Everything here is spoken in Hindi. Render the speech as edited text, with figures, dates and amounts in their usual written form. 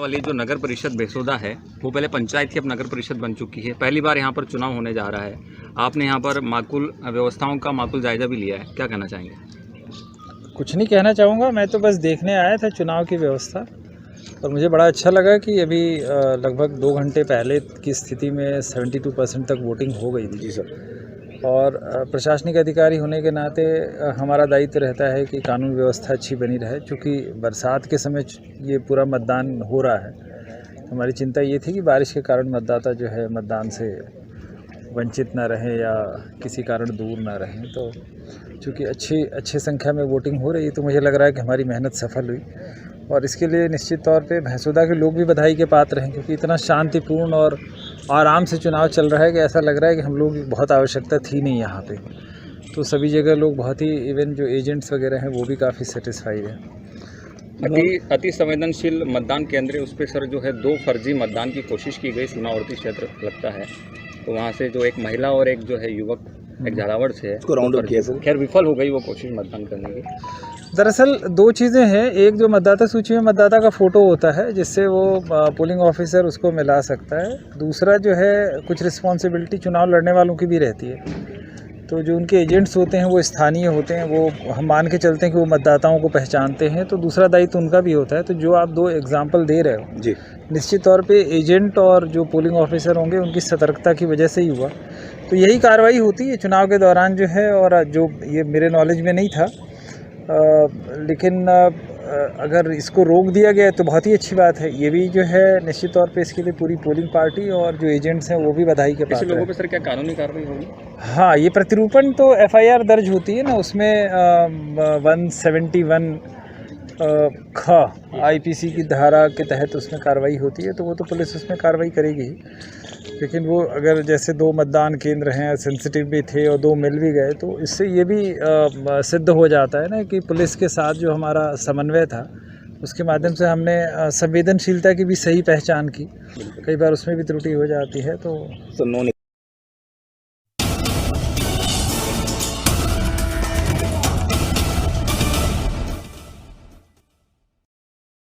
वाली जो नगर परिषद बेसोदा है वो पहले पंचायत की अब नगर परिषद बन चुकी है। पहली बार यहाँ पर चुनाव होने जा रहा है। आपने यहाँ पर माकूल व्यवस्थाओं का माकूल जायजा भी लिया है, क्या कहना चाहेंगे? कुछ नहीं कहना चाहूँगा, मैं तो बस देखने आया था चुनाव की व्यवस्था और मुझे बड़ा अच्छा लगा कि अभी लगभग 2 घंटे पहले की स्थिति में 72% तक वोटिंग हो गई थी। जी सर। और प्रशासनिक अधिकारी होने के नाते हमारा दायित्व रहता है कि कानून व्यवस्था अच्छी बनी रहे। चूँकि बरसात के समय ये पूरा मतदान हो रहा है, हमारी चिंता ये थी कि बारिश के कारण मतदाता जो है मतदान से वंचित ना रहें या किसी कारण दूर ना रहें। तो चूँकि अच्छी संख्या में वोटिंग हो रही है तो मुझे लग रहा है कि हमारी मेहनत सफल हुई और इसके लिए निश्चित तौर पे भैंसोदा के लोग भी बधाई के पात्र हैं, क्योंकि इतना शांतिपूर्ण और आराम से चुनाव चल रहा है कि ऐसा लग रहा है कि हम लोग बहुत आवश्यकता थी नहीं यहाँ पे। तो सभी जगह लोग बहुत ही, इवन जो एजेंट्स वगैरह हैं वो भी काफ़ी सेटिस्फाइड हैं। अति संवेदनशील मतदान केंद्र उस पर सर जो है 2 फर्जी मतदान की कोशिश की गई, सीमावर्ती क्षेत्र लगता है, तो वहाँ से जो एक महिला और एक जो है युवक एक झालावाड़ से है उसको राउंड अप किया, खैर विफल हो गई वो कोशिश मतदान करने की। दरअसल 2 चीज़ें हैं, एक जो मतदाता सूची में मतदाता का फ़ोटो होता है जिससे वो पोलिंग ऑफिसर उसको मिला सकता है। दूसरा जो है कुछ रिस्पॉन्सिबिलिटी चुनाव लड़ने वालों की भी रहती है। तो जो उनके एजेंट्स होते हैं वो स्थानीय होते हैं, वो हम मान के चलते हैं कि वो मतदाताओं को पहचानते हैं, तो दूसरा दायित्व उनका भी होता है। तो जो आप 2 एग्जाम्पल दे रहे हो जी, निश्चित तौर पे एजेंट और जो पोलिंग ऑफिसर होंगे उनकी सतर्कता की वजह से ही हुआ। तो यही कार्रवाई होती है चुनाव के दौरान जो है, और जो ये मेरे नॉलेज में नहीं था, लेकिन अगर इसको रोक दिया गया तो बहुत ही अच्छी बात है। ये भी जो है निश्चित तौर पे इसके लिए पूरी पोलिंग पार्टी और जो एजेंट्स हैं वो भी बधाई के पात्र हैं। लोगों पे सर क्या कानूनी कार्रवाई होगी? हाँ, ये प्रतिरूपण तो FIR दर्ज होती है ना, उसमें 171 ख IPC की धारा के तहत उसमें कार्रवाई होती है, तो वो तो पुलिस उसमें कार्रवाई करेगी। लेकिन वो अगर जैसे 2 मतदान केंद्र हैं, सेंसिटिव भी थे और 2 मिल भी गए, तो इससे ये भी सिद्ध हो जाता है ना कि पुलिस के साथ जो हमारा समन्वय था उसके माध्यम से हमने संवेदनशीलता की भी सही पहचान की। कई बार उसमें भी त्रुटि हो जाती है तो